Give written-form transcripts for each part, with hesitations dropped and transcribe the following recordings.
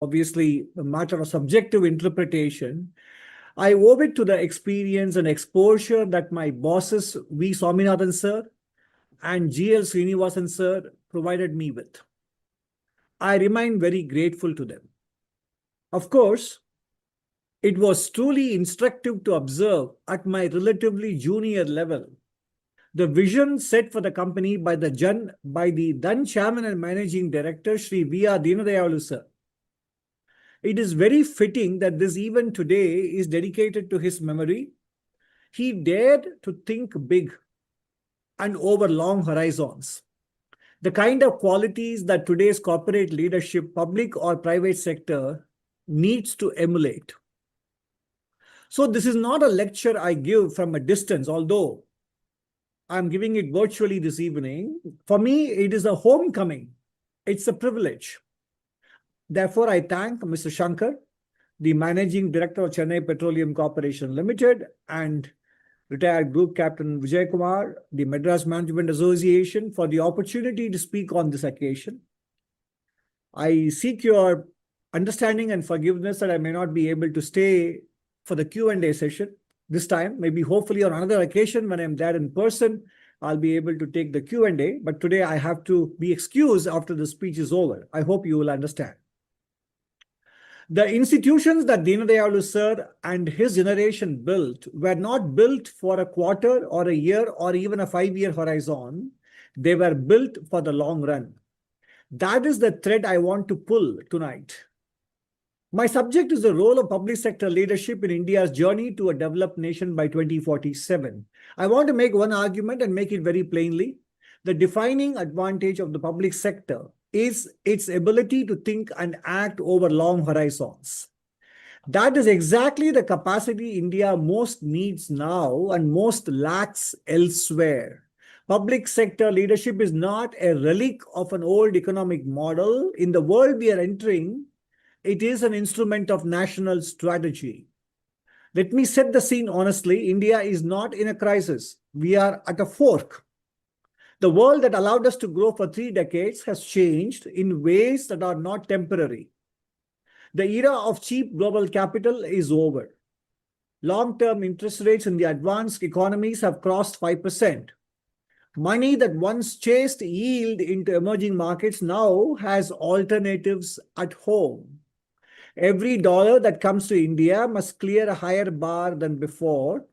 obviously a matter of subjective interpretation. I owe it to the experience and exposure that my bosses, V. Swaminathan sir and G.L. Srinivasan sir, provided me with. I remain very grateful to them. Of course, it was truly instructive to observe at my relatively junior level the vision set for the company by the then Chairman and Managing Director, Sri V.R. Deenadayalu sir. It is very fitting that this event today is dedicated to his memory. He dared to think big and over long horizons. The kind of qualities that today's corporate leadership, public or private sector, needs to emulate. So this is not a lecture I give from a distance, although I'm giving it virtually this evening. For me, it is a homecoming. It's a privilege. Therefore, I thank Mr. Shankar, the Managing Director of Chennai Petroleum Corporation Limited, and retired Group Captain Vijay Kumar, the Madras Management Association, for the opportunity to speak on this occasion. I seek your understanding and forgiveness that I may not be able to stay for the Q&A session this time. Maybe hopefully on another occasion when I'm there in person, I'll be able to take the Q&A. But today I have to be excused after the speech is over. I hope you will understand. The institutions that Deenadayalu sir and his generation built were not built for a quarter or a year or even a 5-year horizon. They were built for the long run. That is the thread I want to pull tonight. My subject is the role of public sector leadership in India's journey to a developed nation by 2047. I want to make one argument and make it very plainly. The defining advantage of the public sector is its ability to think and act over long horizons. That is exactly the capacity India most needs now and most lacks elsewhere. Public sector leadership is not a relic of an old economic model. In the world we are entering, it is an instrument of national strategy. Let me set the scene honestly. India is not in a crisis. We are at a fork. The world that allowed us to grow for 3 decades has changed in ways that are not temporary. The era of cheap global capital is over. Long-term interest rates in the advanced economies have crossed 5%. Money that once chased yield into emerging markets now has alternatives at home. Every dollar that comes to India must clear a higher bar than before,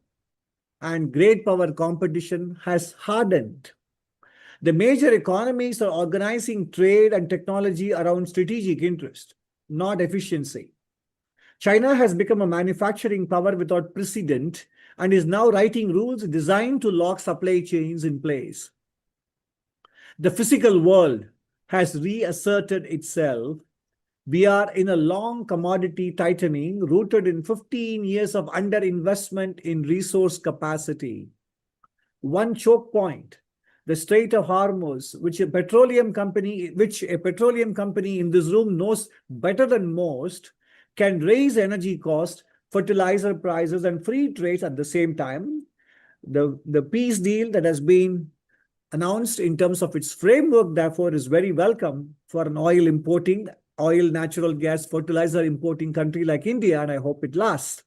and great power competition has hardened. The major economies are organizing trade and technology around strategic interest, not efficiency. China has become a manufacturing power without precedent and is now writing rules designed to lock supply chains in place. The physical world has reasserted itself. We are in a long commodity tightening rooted in 15 years of underinvestment in resource capacity. One choke point, the Strait of Hormuz, which a petroleum company in this room knows better than most, can raise energy costs, fertilizer prices, and free trades at the same time. The peace deal that has been announced in terms of its framework, therefore, is very welcome for an oil, natural gas, fertilizer importing country like India, and I hope it lasts.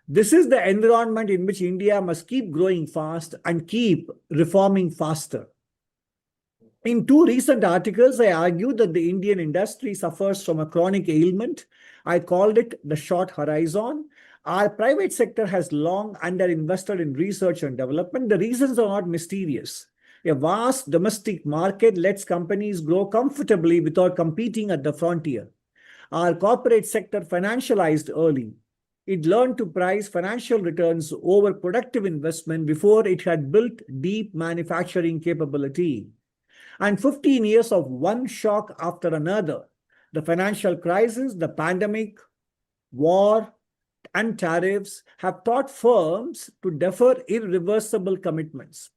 This is the environment in which India must keep growing fast and keep reforming faster. In 2 recent articles, I argued that the Indian industry suffers from a chronic ailment. I called it the short horizon. Our private sector has long underinvested in research and development. The reasons are not mysterious. A vast domestic market lets companies grow comfortably without competing at the frontier. Our corporate sector financialized early. It learned to price financial returns over productive investment before it had built deep manufacturing capability. And 15 years of one shock after another, the financial crisis, the pandemic, war, and tariffs have taught firms to defer irreversible commitments.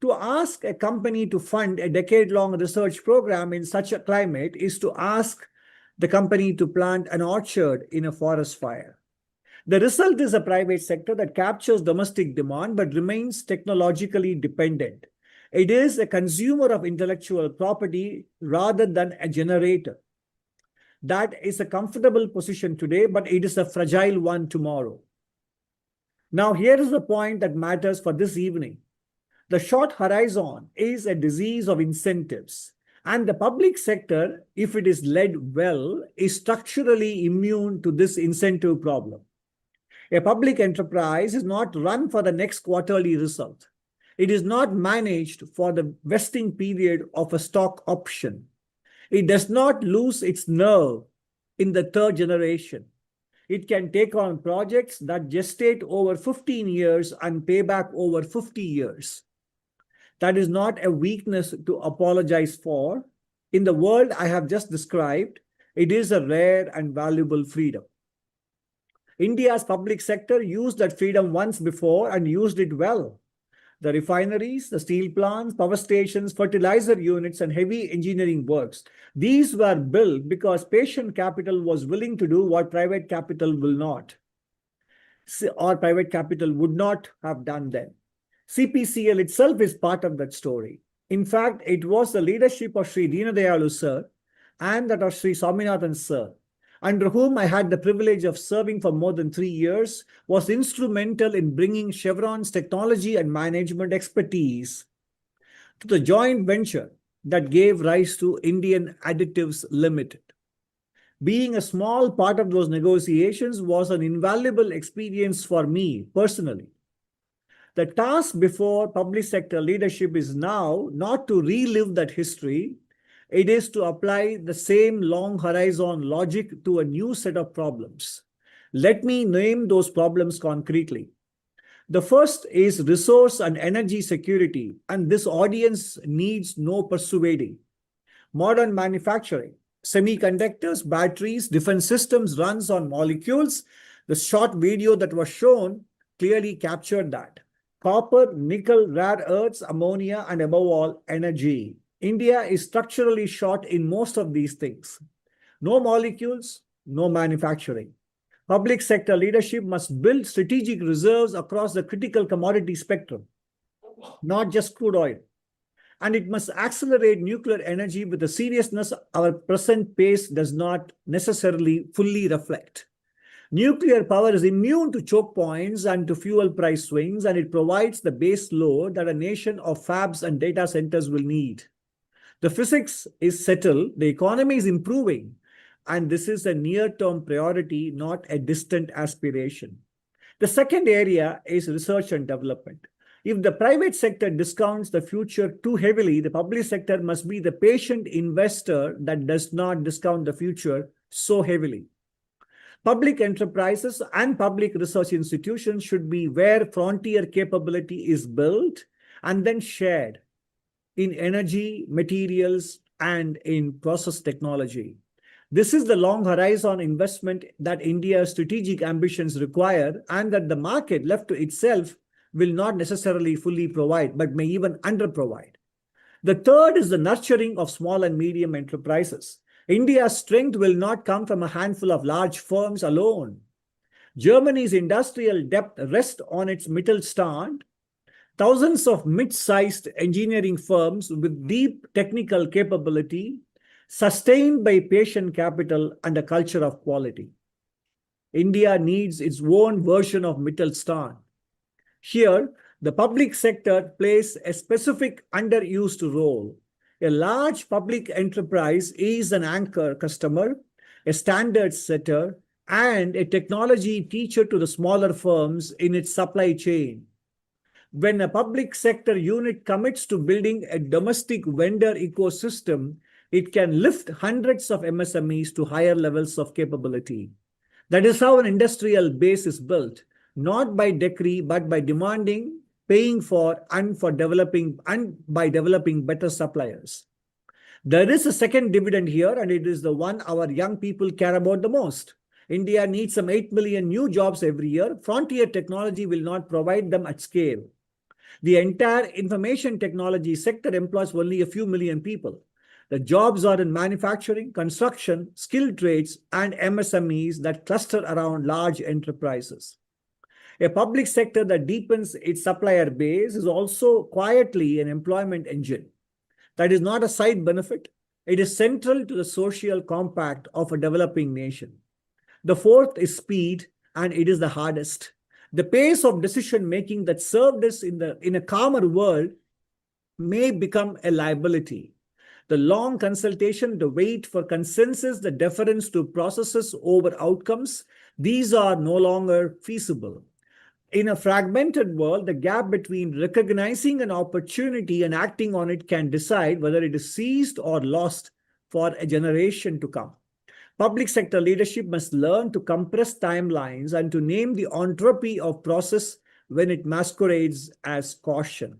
To ask a company to fund a decade-long research program in such a climate is to ask the company to plant an orchard in a forest fire. The result is a private sector that captures domestic demand but remains technologically dependent. It is a consumer of intellectual property rather than a generator. That is a comfortable position today, but it is a fragile one tomorrow. Now, here is the point that matters for this evening. The short horizon is a disease of incentives, and the public sector, if it is led well, is structurally immune to this incentive problem. A public enterprise is not run for the next quarterly result. It is not managed for the vesting period of a stock option. It does not lose its nerve in the third generation. It can take on projects that gestate over 15 years and pay back over 50 years. That is not a weakness to apologize for. In the world I have just described, it is a rare and valuable freedom. India's public sector used that freedom once before and used it well. The refineries, the steel plants, power stations, fertilizer units, and heavy engineering works. These were built because patient capital was willing to do what private capital will not, or private capital would not have done then. CPCL itself is part of that story. In fact, it was the leadership of Sri Deenadayalu sir and that of Sri Swaminathan sir, under whom I had the privilege of serving for more than 3 years, was instrumental in bringing Chevron's technology and management expertise to the joint venture that gave rise to Indian Additives Limited. Being a small part of those negotiations was an invaluable experience for me personally. The task before public sector leadership is now not to relive that history. It is to apply the same long horizon logic to a new set of problems. Let me name those problems concretely. The first is resource and energy security, and this audience needs no persuading. Modern manufacturing, semiconductors, batteries, defense systems runs on molecules. The short video that was shown clearly captured that. Copper, nickel, rare earths, ammonia, and above all, energy. India is structurally short in most of these things. No molecules, no manufacturing. Public sector leadership must build strategic reserves across the critical commodity spectrum, not just crude oil. And it must accelerate nuclear energy with a seriousness our present pace does not necessarily fully reflect. Nuclear power is immune to choke points and to fuel price swings, and it provides the base load that a nation of fabs and data centers will need. The physics is settled, the economy is improving, and this is a near-term priority, not a distant aspiration. The second area is research and development. If the private sector discounts the future too heavily, the public sector must be the patient investor that does not discount the future so heavily. Public enterprises and public research institutions should be where frontier capability is built and then shared in energy, materials, and in process technology. This is the long horizon investment that India's strategic ambitions require and that the market left to itself will not necessarily fully provide, but may even underprovide. The third is the nurturing of small and medium enterprises. India's strength will not come from a handful of large firms alone. Germany's industrial depth rests on its Mittelstand, thousands of mid-sized engineering firms with deep technical capability, sustained by patient capital and a culture of quality. India needs its own version of Mittelstand. Here, the public sector plays a specific underused role. A large public enterprise is an anchor customer, a standard setter, and a technology teacher to the smaller firms in its supply chain. When a public sector unit commits to building a domestic vendor ecosystem, it can lift hundreds of MSMEs to higher levels of capability. That is how an industrial base is built, not by decree, but by demanding, paying for, and by developing better suppliers. There is a second dividend here, and it is the one our young people care about the most. India needs some 8 million new jobs every year. Frontier technology will not provide them at scale. The entire information technology sector employs only a few million people. The jobs are in manufacturing, construction, skilled trades, and MSMEs that cluster around large enterprises. A public sector that deepens its supplier base is also quietly an employment engine. That is not a side benefit. It is central to the social compact of a developing nation. The fourth is speed, and it is the hardest. The pace of decision making that served us in a calmer world may become a liability. The long consultation, the wait for consensus, the deference to processes over outcomes, these are no longer feasible. In a fragmented world, the gap between recognizing an opportunity and acting on it can decide whether it is seized or lost for a generation to come. Public sector leadership must learn to compress timelines and to name the entropy of process when it masquerades as caution.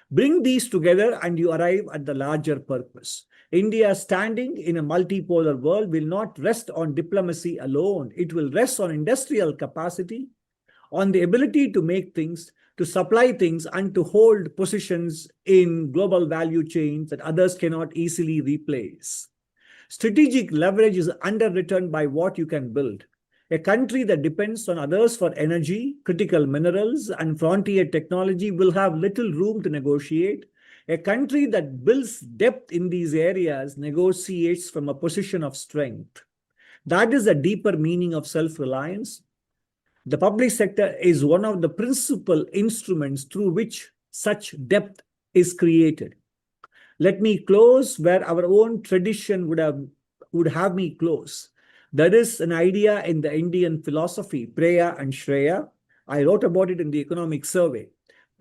Bring these together and you arrive at the larger purpose. India standing in a multipolar world will not rest on diplomacy alone. It will rest on industrial capacity, on the ability to make things, to supply things, and to hold positions in global value chains that others cannot easily replace. Strategic leverage is underwritten by what you can build. A country that depends on others for energy, critical minerals, and frontier technology will have little room to negotiate. A country that builds depth in these areas negotiates from a position of strength. That is the deeper meaning of self-reliance. The public sector is one of the principal instruments through which such depth is created. Let me close where our own tradition would have me close. There is an idea in the Indian philosophy, Preya and Shreya. I wrote about it in the economic survey.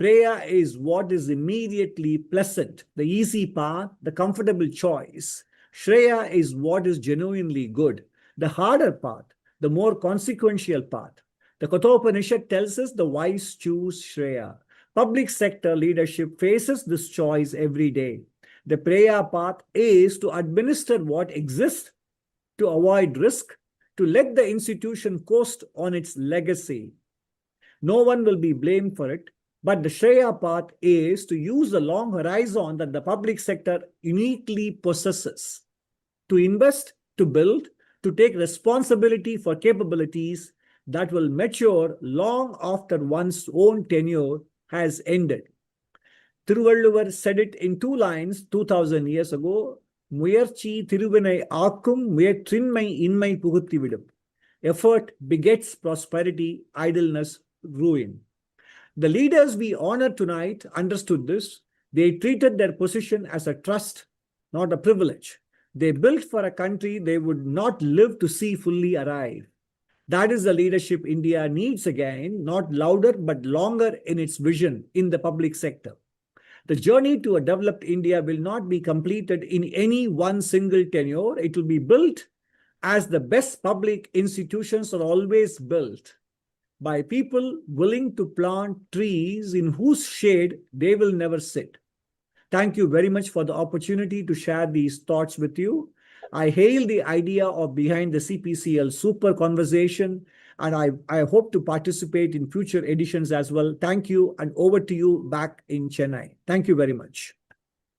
Preya is what is immediately pleasant, the easy path, the comfortable choice. Shreya is what is genuinely good, the harder path, the more consequential path. The Kathopanishad tells us the wise choose Shreya. Public sector leadership faces this choice every day. The Preya path is to administer what exists, to avoid risk, to let the institution coast on its legacy. No one will be blamed for it, but the Shreya path is to use the long horizon that the public sector uniquely possesses, to invest, to build, to take responsibility for capabilities that will mature long after one's own tenure has ended. Thiruvalluvar said it in 2 lines 2000 years ago. Muyarchi Thiruvinai Akum Muyatrinmai Inmai Puguttividum. Effort begets prosperity, idleness, ruin. The leaders we honor tonight understood this. They treated their position as a trust, not a privilege. They built for a country they would not live to see fully arrive. That is the leadership India needs again, not louder but longer in its vision in the public sector. The journey to a developed India will not be completed in any one single tenure. It will be built as the best public institutions are always built by people willing to plant trees in whose shade they will never sit. Thank you very much for the opportunity to share these thoughts with you. I hail the idea of Behind the CPCL Super Conversation, and I hope to participate in future editions as well. Thank you, and over to you back in Chennai. Thank you very much.